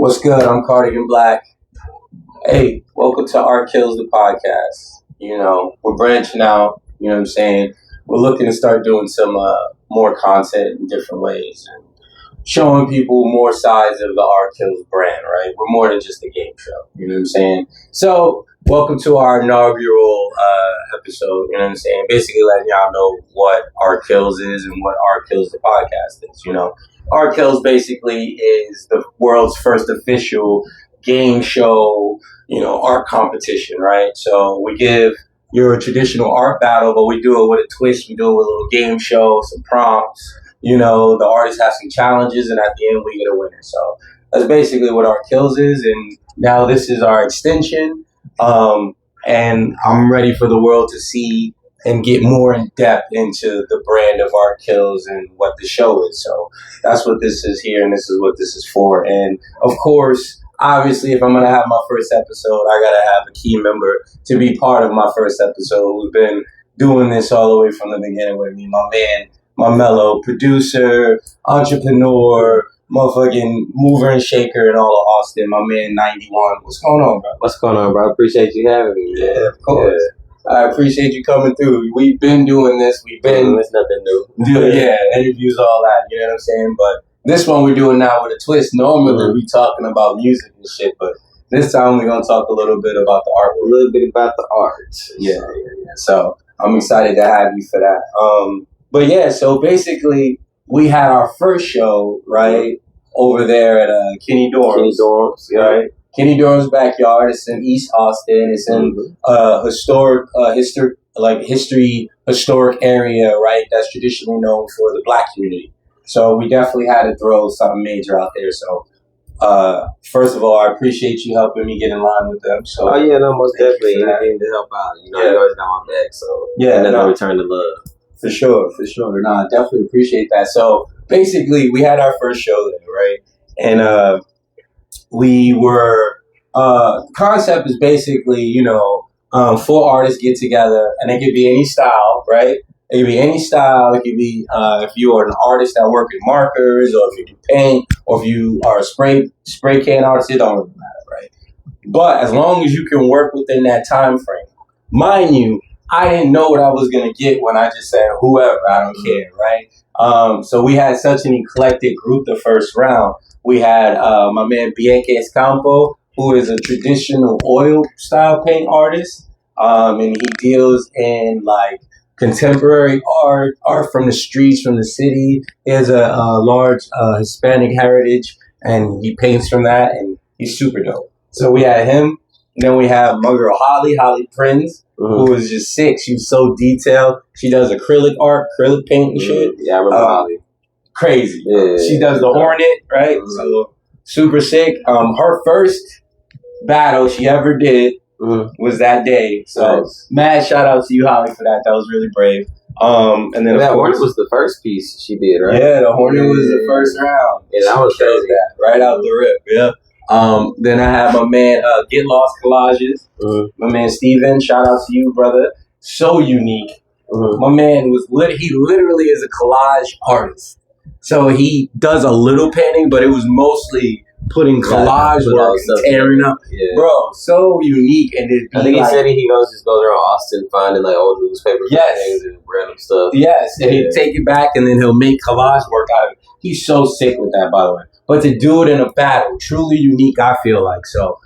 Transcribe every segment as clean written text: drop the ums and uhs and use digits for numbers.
What's good? I'm Cardigan Black. Hey, welcome to ARTKILL the Podcast. You know, we're branching out, you know what I'm saying? We're looking to start doing some more content in different ways and showing people more sides of the ARTKILL brand, right? We're more than just a game show, you know what I'm saying? So, welcome to our inaugural episode, you know what I'm saying? Basically letting y'all know what ARTKILL is and what ARTKILL the Podcast is, you know? ARTKILL basically is the world's first official game show, you know, art competition, right? So we give your traditional art battle, but we do it with a twist. We do it with a little game show, some prompts. You know, the artists have some challenges, and at the end, we get a winner. So that's basically what ARTKILL is, and now this is our extension. And I'm ready for the world to see and get more in depth into the brand of ARTKILL and what the show is. So that's what this is here, and this is what this is for. And of course, obviously, if I'm going to have my first episode, I got to have a key member to be part of my first episode who's been doing this all the way from the beginning with me. My man, my mellow producer, entrepreneur, motherfucking mover and shaker in all of Austin, my man 91. What's going on, bro? What's going on, bro? I appreciate you having me. Yeah, of course. Yeah. I appreciate you coming through. We've been doing this. We've been... It's nothing new. Interviews, all that. You know what I'm saying? But this one we're doing now with a twist. Normally we talking about music and shit, but this time we're going to talk a little bit about the art. A little bit about the art. Yeah. So I'm excited to have you for that. But yeah, so basically we had our first show, right, over there at Kenny Dorham's. Right? Kenny Dorham's backyard. It's in East Austin. It's in historic area, right? That's traditionally known for the Black community. So we definitely had to throw something major out there. So first of all, I appreciate you helping me get in line with them. So most definitely anything to help out. You know, you always got my back. So return the love. For sure. No, I definitely appreciate that. So basically, we had our first show there, right? And we were, concept is basically, you know, 4 artists get together, and it could be any style, right? It could be any style. It could be if you are an artist that works with markers, or if you can paint, or if you are a spray can artist, it don't really matter, right? But as long as you can work within that time frame. Mind you, I didn't know what I was going to get when I just said whoever, I don't care, right? So we had such an eclectic group the first round. We had my man Bianca Escampo, who is a traditional oil style paint artist, and he deals in like contemporary art from the streets, from the city. He has a large Hispanic heritage, and he paints from that, and he's super dope. So we had him. Then we have my girl Holly Prince, who is just sick. She's so detailed. She does acrylic art, acrylic paint and shit. Yeah, I remember Holly. Crazy. Yeah, she does the Hornet, right? So super sick. Her first battle she ever did was that day. So mad shout out to you, Holly, for that. That was really brave. And then that Hornet was the first piece she did, right? Yeah, the Hornet was the first round. Yeah, that was crazy. Right out the rip. Yeah. Then I have my man Get Lost Collages. My man Steven, shout out to you, brother. So unique. My man he literally is a collage artist. So he does a little painting, but it was mostly putting collage work and tearing up. Yeah. Bro, so unique. And I think he said he just goes around Austin finding like old newspapers and and random stuff. Yes, and he'd take it back and then he'll make collage work out of it. He's so sick with that, by the way. But to do it in a battle, truly unique, I feel like. So,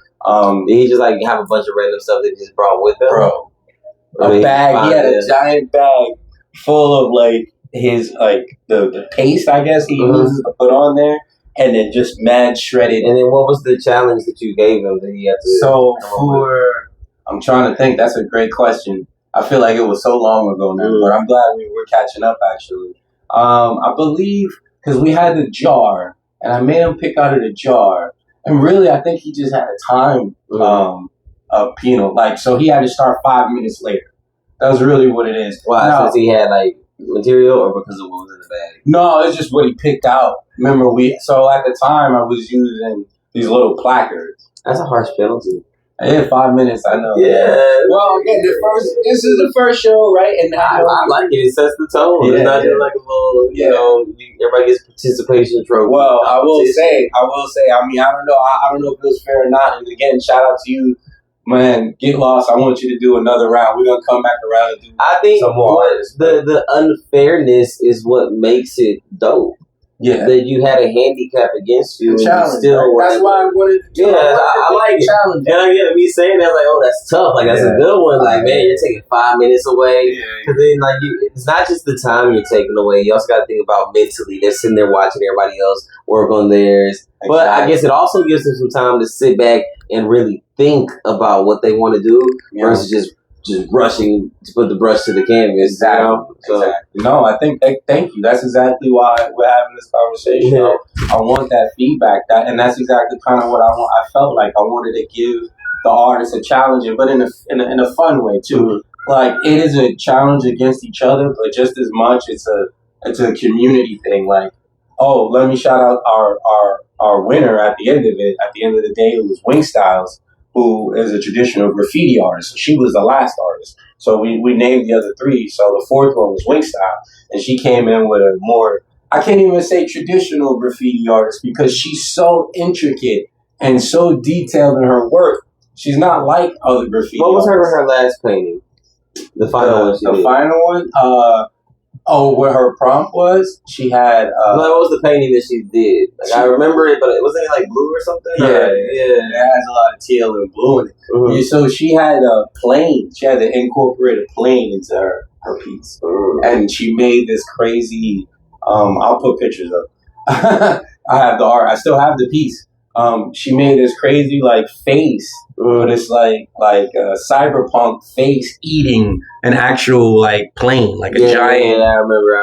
he just like have a bunch of random stuff that he just brought with him. Bro, a bag. He had a giant bag full of like his the paste, I guess he uses to put on there, and then just mad shredded. And then what was the challenge that you gave him that he had to? So I'm trying to think. That's a great question. I feel like it was so long ago now, but I'm glad we're catching up. Actually, I believe because we had the jar, and I made him pick out of the jar, and really I think he just had a time so he had to start 5 minutes later. That was really what it is. Why? Since he had like material, or because of what was in the bag? No, it's just what he picked out. Remember, so at the time I was using these little placards. That's a harsh penalty. Yeah, 5 minutes. I know. Yeah. Well, again, this is the first show, right? And I like it. It sets the tone. It's not just like a little, you know, everybody gets participation trophy. Well, I will say. I mean, I don't know. I don't know if it was fair or not. And again, shout out to you, man. Get lost. I want you to do another round. We're gonna come back around and do. I think some more. The unfairness is what makes it dope. Yeah, that you had a handicap against you. Challenge, still right? That's why I wanted to do. I like it. Challenge. And me saying that, like, oh, that's tough. Like, that's a good one. Like, man, you're taking 5 minutes away. Because then, like, it's not just the time you're taking away. You also got to think about mentally. They're sitting there watching everybody else work on theirs. Exactly. But I guess it also gives them some time to sit back and really think about what they want to do versus just rushing to put the brush to the canvas. Exactly. You know? So, exactly. No, I think thank you. That's exactly why we're having this conversation. Yeah. I want that feedback, and that's exactly kind of what I want. I felt like I wanted to give the artists a challenge, but in a fun way too. Mm-hmm. Like, it is a challenge against each other, but just as much it's a community thing. Like, oh, let me shout out our winner at the end of it. At the end of the day, it was Wing Styles, who is a traditional graffiti artist. So she was the last artist. So we named the other three. So the fourth one was Wingstyle. And she came in with a more, I can't even say traditional graffiti artist, because she's so intricate and so detailed in her work. She's not like other graffiti What was artists. her last painting? The final one she did. The final one? What her prompt was? She had... what was the painting that she did? Like, I remember it, but it wasn't like blue or something? Yeah. It has a lot of teal and blue in it. Mm-hmm. So she had a plane. She had to incorporate a plane into her piece. Mm-hmm. And she made this crazy... I'll put pictures up. I have the art. I still have the piece. She made this crazy, like, face. But it's like a cyberpunk face eating an actual, like, plane, like a giant. Yeah, I remember.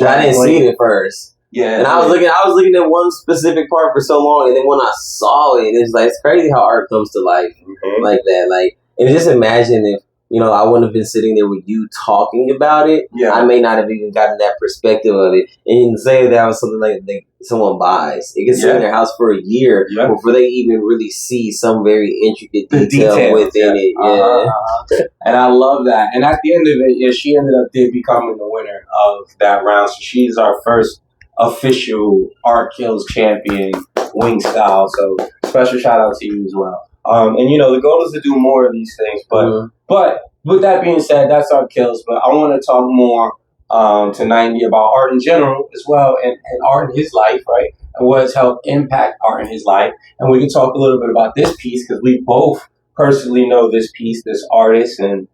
I didn't see it at first. Yeah, and I was looking at one specific part for so long, and then when I saw it, it's crazy how art comes to life like that. Like, and just imagine if, you know, I wouldn't have been sitting there with you talking about it. Yeah. I may not have even gotten that perspective of it. And say that was something like someone buys. It can sit in their house for a year before they even really see some very intricate detail within it. Yeah. And I love that. And at the end of it, she ended up becoming the winner of that round. So she's our first official Art Kills champion, Wing Style. So special shout out to you as well. And, you know, the goal is to do more of these things. But with that being said, that's our kills. But I want to talk more to 90 about art in general as well, and art in his life, right? And what has helped impact art in his life. And we can talk a little bit about this piece, because we both personally know this piece, this artist, and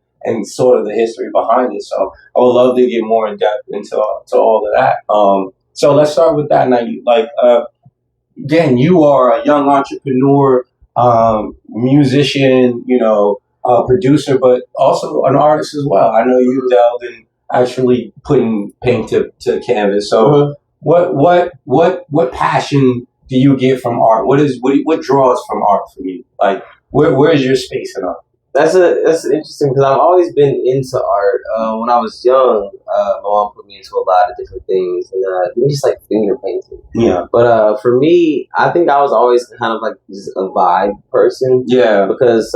sort of the history behind it. So I would love to get more in depth into all of that. So let's start with that, 90. Like, again, you are a young entrepreneur, musician, you know, producer, but also an artist as well. I know you delved in actually putting paint to canvas. So what passion do you get from art? What draws from art for you? Like, where's your space in art? That's interesting, because I've always been into art. When I was young, my mom put me into a lot of different things, and just like finger painting. Yeah. But for me, I think I was always kind of like just a vibe person. Yeah. Because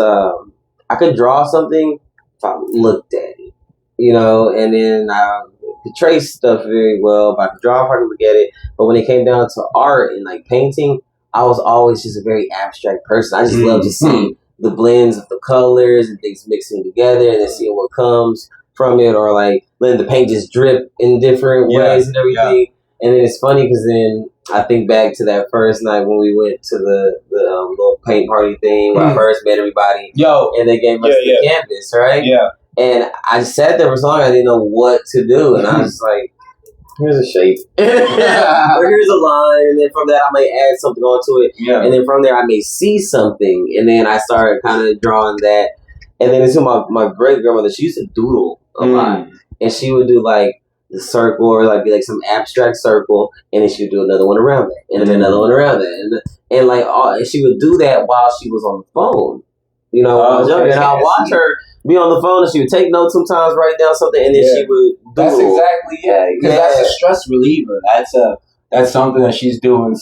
I could draw something if I looked at it, you know, and then I could trace stuff very well. But I could draw hard to look at it. But when it came down to art and like painting, I was always just a very abstract person. I just love to see the blends of the colors and things mixing together, and then seeing what comes from it, or like letting the paint just drip in different ways and everything. And then it's funny, because then I think back to that first night when we went to the little paint party thing where I first met everybody. And they gave us the canvas, right? Yeah. And I sat there for so long, I didn't know what to do, and I was like, here's a shape. Or here's a line, and then from that I may add something onto it. Yeah. And then from there I may see something, and then I started kind of drawing that. And then into my great grandmother, she used to doodle a lot. And she would do like the circle, or like be like some abstract circle, and then she would do another one around that, and then another one around that. And like and she would do that while she was on the phone. You know, I was younger, and I'd watch her be on the phone, and she would take notes sometimes, write down something, and then she would doodle. That's exactly, because that's a stress reliever. that's something that she's doing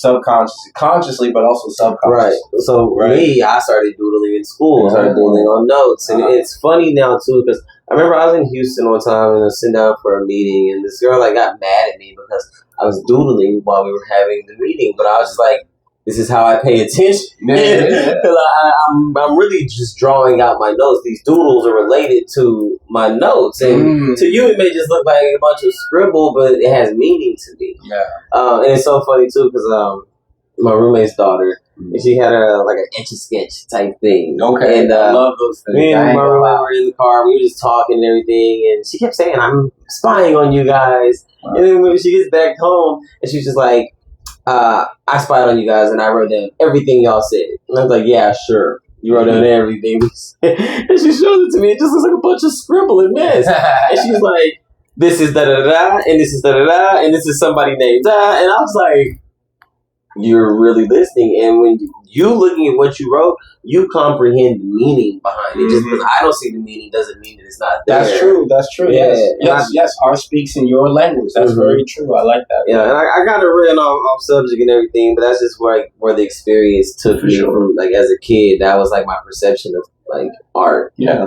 consciously, but also subconsciously. Right. So me, I started doodling in school. I started doodling on notes, and it's funny now too because I remember I was in Houston one time and I was sitting down for a meeting, and this girl got mad at me because I was doodling while we were having the meeting, but I was just like, this is how I pay attention. Because I'm really just drawing out my notes. These doodles are related to my notes. And to you, it may just look like a bunch of scribble, but it has meaning to me. Yeah. And it's so funny, too, because my roommate's daughter, she had like an etch-a-sketch type thing. Okay. And I love those things. Me and my roommate were in the car. We were just talking and everything. And she kept saying, I'm spying on you guys. And then when she gets back home, and she's just like, I spied on you guys and I wrote down everything y'all said. And I was like, yeah, sure. You wrote down everything. And she shows it to me. It just looks like a bunch of scribble and mess. And she's like, this is da-da-da-da, and this is da-da-da, and this is somebody named da. And I was like, you're really listening. And when you looking at what you wrote, you comprehend the meaning behind it. Just because I don't see the meaning doesn't mean that it's not there. That's true. Yeah. Yes. Art speaks in your language. That's very true. I like that. Yeah, and I got it written off subject and everything, but that's just where the experience took me from, like, as a kid. That was like my perception of like art. Yeah.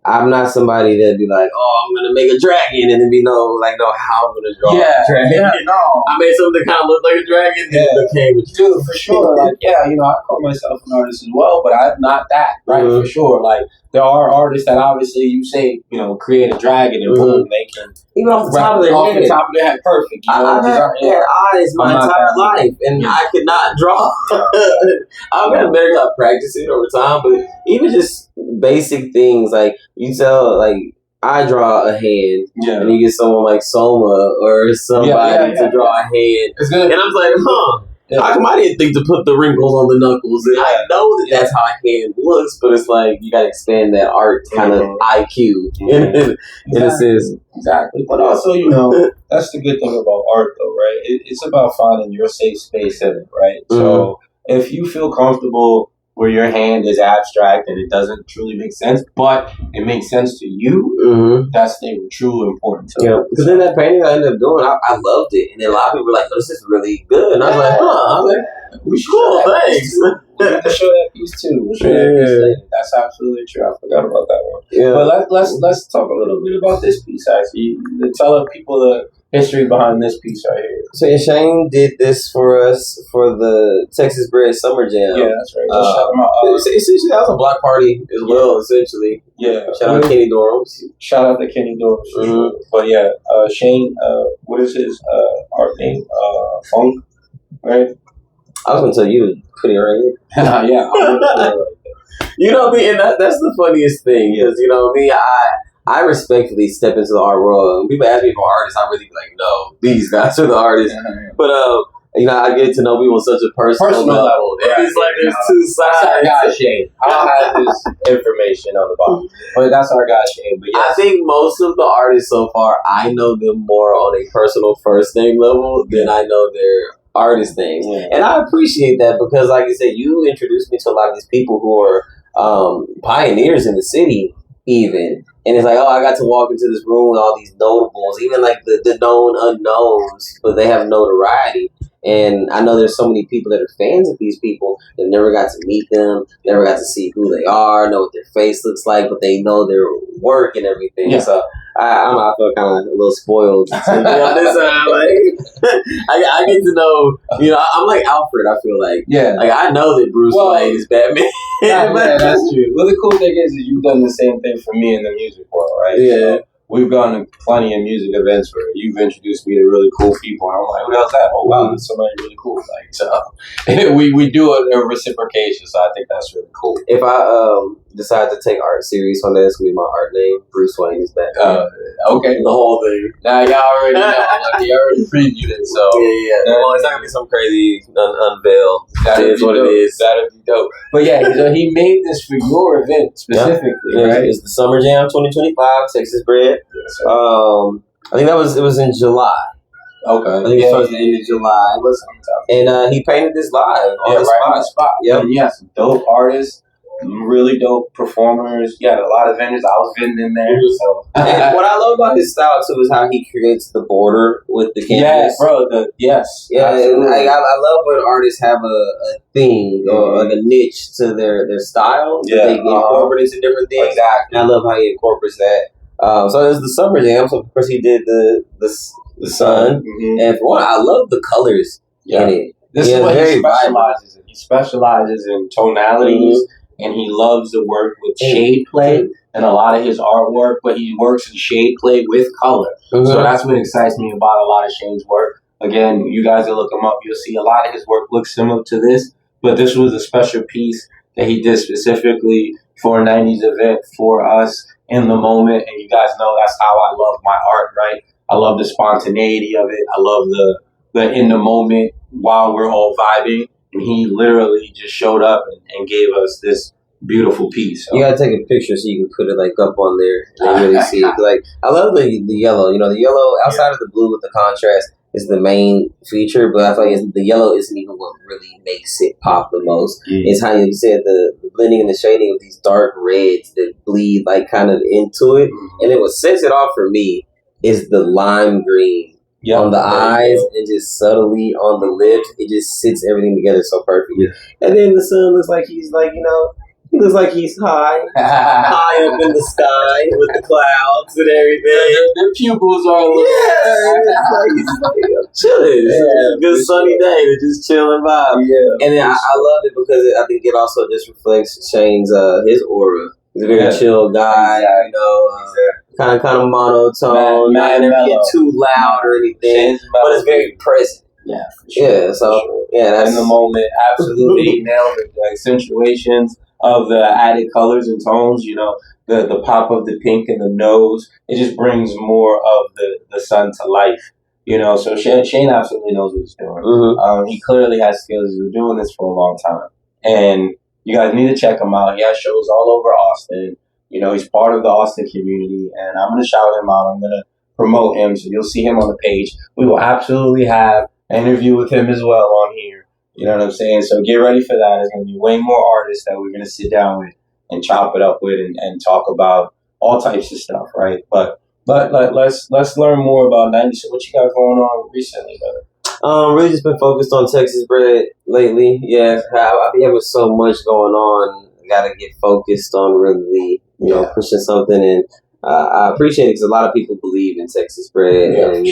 I'm not somebody that'd be like, oh, I'm gonna make a dragon and then know how I'm gonna draw a dragon. Yeah, no. I made something that kind of looked like a dragon and it became a dragon. Dude, for sure. Like, I call myself an artist as well, but I'm not that, right? For sure. Like, there are artists that obviously you say, create a dragon and boom, they can. Even off the top of their head. Perfect. I had eyes my entire life, and I could not draw. I've gotten better at practicing over time, but even just basic things, like, you tell, like, I draw a hand, and you get someone like Soma or somebody to draw a hand. It's good. And I was like, how come I didn't think to put the wrinkles on the knuckles? And I know that's how a hand looks, but it's like you got to expand that art kind of IQ in a sense. Exactly. But also, that's the good thing about art, though, right? It's about finding your safe space in it, right? So if you feel comfortable where your hand is abstract and it doesn't truly make sense, but it makes sense to you, that's the true important to me. Because then that painting I ended up doing, I loved it. And then a lot of people were like, oh, this is really good. And I was like, we should show that. Thanks. We have to show that piece too. We'll show that piece later. That's absolutely true. I forgot about that one. Yeah. But let's talk a little bit about this piece, actually. Tell people the history behind this piece right here. So Shane did this for us for the Texas Bred Summer Jam. Yeah, that's right. Shout them out. Essentially, that was a block party as well, essentially. Yeah. Shout out to Kenny Dorham. Shout out to Kenny Dorham. But Shane, what is his art name? Funk, right? I was going to tell you to put it right here. Yeah. You know what I mean? And that's the funniest thing. Because, you know what I mean? I respectfully step into the art world. When people ask me for artists, I really be like, no, these guys are the artists. But, I get to know people on such a personal level. It's like there's two sides. That's our guy, Shane. I don't have his information on the bottom. But that's our guy, Shane. But I think most of the artists so far, I know them more on a personal first name level than I know their artist things. And I appreciate that because, like you said, you introduced me to a lot of these people who are pioneers in the city, even. And it's like, I got to walk into this room with all these notables, even like the known unknowns, but they have notoriety. And I know there's so many people that are fans of these people that never got to meet them, never got to see who they are, know what their face looks like, but they know their work and everything. Yeah. So I feel kind of a little spoiled. On this side, like, I get to know, I'm like Alfred, I feel like. Yeah. Like, I know that Bruce Wayne is Batman. Yeah, that's true. Well, the cool thing is you've done the same thing for me in the music world, right? Yeah. So we've gone to plenty of music events where you've introduced me to really cool people, and I'm like, "Who the hell's that? Oh wow, that's somebody really cool." Like, so we do a reciprocation, so I think that's really cool. If I decide to take art serious on that, it's gonna be my art name. Bruce Wayne is Batman. Okay, the whole thing. Now y'all already know. Like, you already previewed it, so well, it's not gonna be some crazy unveil. That is what dope. It is. That'd be dope. But yeah, so he made this for your event specifically, right? It's the Summer Jam 2025, Texas Bred. I think it was in July. Okay. I think it starts at the end of July. And he painted this live on the spot. Yep. And you had some dope artists, really dope performers. You had a lot of vendors. I was vending in there. So. And what I love about his style too is how he creates the border with the canvas. Yeah, bro. I love when artists have a thing or like a niche to their style. Yeah, they incorporate into different things. Exactly. And I love how he incorporates that. So there's the Summer Jam. So of course he did the sun, and for one, I love the colors in it. This is what he specializes in. He specializes in tonalities, and he loves to work with shade play and a lot of his artwork, but he works in shade play with color. So that's what excites me about a lot of Shane's work. Again, you guys will look him up. You'll see a lot of his work looks similar to this, but this was a special piece that he did specifically for a 90s event for us in the moment. And you guys know that's how I love my art, right? I love the spontaneity of it. I love the in the moment while we're all vibing. And he literally just showed up and gave us this beautiful piece. So. You gotta take a picture so you can put it like up on there and really see it. Like I love the yellow. You know, the yellow outside of the blue with the contrast is the main feature, but I feel like the yellow isn't even what really makes it pop the most. It's how you said the blending and the shading of these dark reds that bleed like kind of into it, and then what sets it off for me is the lime green on the eyes and just subtly on the lips. It just sits everything together so perfectly. And then the sun looks like he's like, he looks like he's high up in the sky with the clouds and everything. Their pupils are he's like chilling. It's a good sunny day to just chill and vibe. And then I love it because I think it also just reflects Shane's his aura. He's a very chill guy, kind of monotone, not get too loud or anything, but it's very present. That's in the moment. Absolutely nailed it. The accentuations of the added colors and tones, the pop of the pink in the nose, it just brings more of the sun to life. So Shane absolutely knows what he's doing. He clearly has skills. He's been doing this for a long time, and you guys need to check him out. He has shows all over Austin. He's part of the Austin community, and I'm going to shout him out. I'm going to promote him, so you'll see him on the page. We will absolutely have an interview with him as well on here. You know what I'm saying? So get ready for that. There's going to be way more artists that we're going to sit down with and chop it up with and talk about all types of stuff, right? But let's learn more about 90. So what you got going on recently, brother? Really just been focused on Texas Bred lately. I've been having so much going on. I gotta get focused on really, pushing something. And I appreciate it because a lot of people believe in Texas Bred, and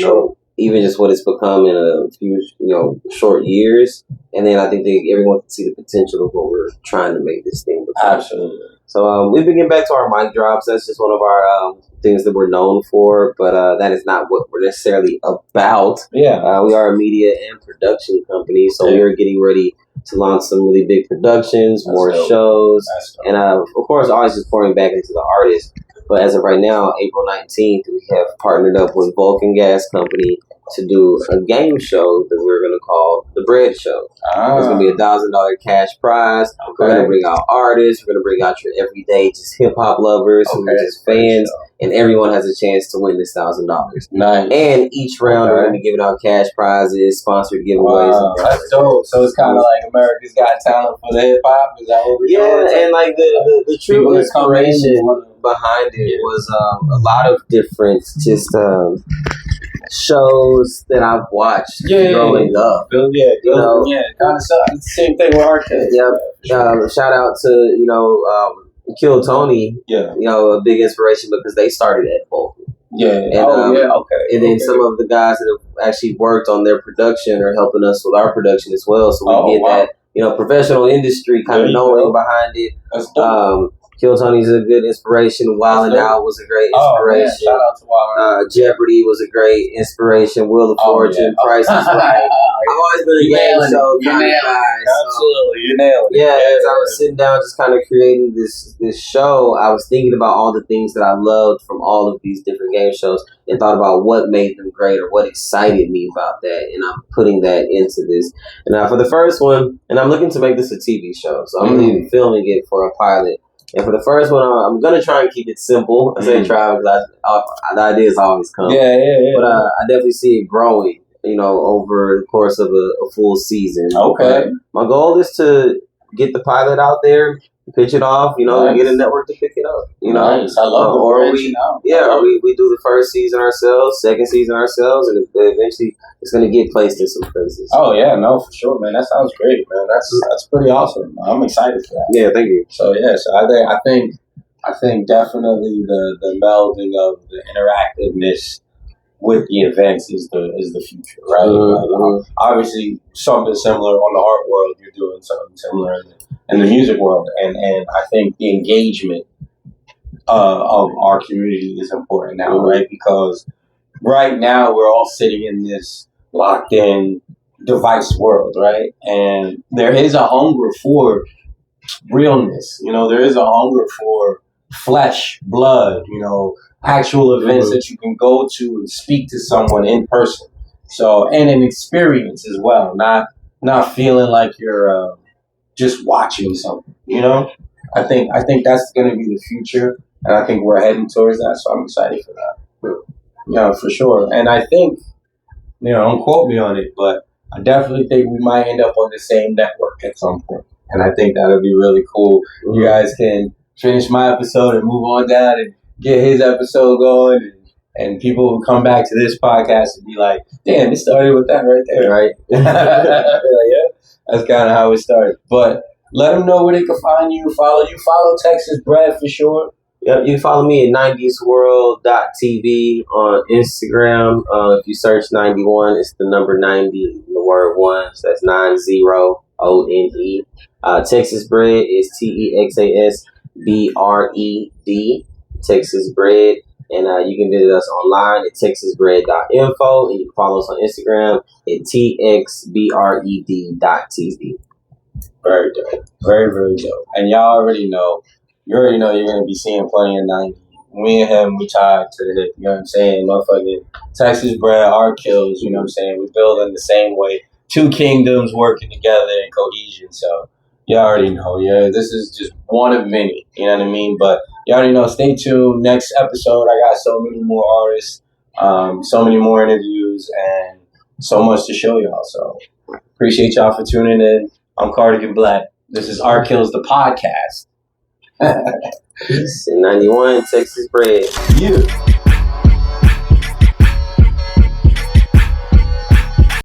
even just what it's become in a few, short years. And then I think everyone can see the potential of what we're trying to make this thing become. Absolutely. So we've been getting back to our mic drops. That's just one of our things that we're known for, but that is not what we're necessarily about. We are a media and production company, so we are getting ready to launch some really big productions, more shows, and of course, always just pouring back into the artists. But as of right now, April 19th, we have partnered up with Vulcan Gas Company to do a game show that we're going to call The Bread Show. It's going to be a $1,000 cash prize. We're going to bring out artists. We're going to bring out your everyday just hip-hop lovers who are just fans. And everyone has a chance to win this $1,000. Nice. And each round we're going to be giving out cash prizes, sponsored giveaways. Wow, that's dope. So it's kind of like America's Got Talent for the hip-hop? Is that what we're doing? And like the true inspiration behind it was a lot of different just shows that I've watched growing up. Kind of the same thing with ARTKILL. Shout out to Kill Tony. A big inspiration because they started at Vulcan. And then some of the guys that have actually worked on their production are helping us with our production as well. So we get that professional industry kind of knowing behind it. That's dope. Kill Tony's a good inspiration. Wildin' Out was a great inspiration. Shout out to Wildin' Out. Jeopardy was a great inspiration. Wheel of Fortune, Price is Right. I've always been a game show kind of guy. Absolutely, you nailed it. As I was sitting down just kind of creating this show, I was thinking about all the things that I loved from all of these different game shows and thought about what made them great or what excited me about that, and I'm putting that into this. And for the first one, and I'm looking to make this a TV show, so I'm going to be filming it for a pilot. And for the first one, I'm going to try and keep it simple. I say try because the ideas always come. But I definitely see it growing, over the course of a full season. Okay. My goal is to get the pilot out there pitch it off, Nice. get a network to pick it up, Nice. I love or we do the first season ourselves, second season ourselves, and eventually it's going to get placed in some places. Oh yeah, no, for sure, man. That sounds great, man. That's pretty awesome. I'm excited for that. Yeah, thank you. So I think definitely the melding of the interactiveness with the events is the future, right? Like, obviously, something similar on the art world. You're doing something similar in the music world, and I think the engagement of our community is important now, right? Because right now we're all sitting in this locked in device world, right? And there is a hunger for realness. There is a hunger for flesh, blood, actual events that you can go to and speak to someone in person. So, and an experience as well, not feeling like you're just watching something. I think that's going to be the future, and I think we're heading towards that. So I'm excited for that. Yeah, for sure. And I think, don't quote me on it, but I definitely think we might end up on the same network at some point. And I think that would be really cool. You guys can finish my episode and move on down and get his episode going, and people will come back to this podcast and be like, damn, it started with that right there, right? Yeah, that's kind of how it started. But let them know where they can find you, follow Texas Bred for sure. Yep, you can follow me at 90sworld.tv on Instagram. If you search 91, it's the number 90, the word 1, so that's 90ONE. Texas Bred is TEXASBRED, Texas Bred, and you can visit us online at texasbred.info, and you can follow us on Instagram at TXBRED.tv. Very dope. Very, very dope. And you already know you're going to be seeing plenty of 90. Me and him, we tied to the hip, you know what I'm saying? Motherfucking Texas Bred, ARTKILL, you know what I'm saying? We build in the same way. Two kingdoms working together in cohesion, so you already know. Yeah, this is just one of many, you know what I mean? But you already know, stay tuned. Next episode, I got so many more artists, so many more interviews, and so much to show y'all. So appreciate y'all for tuning in. I'm Cardigan Black. This is ARTKILL the Podcast. Peace. 91, Texas Bred. Yeah.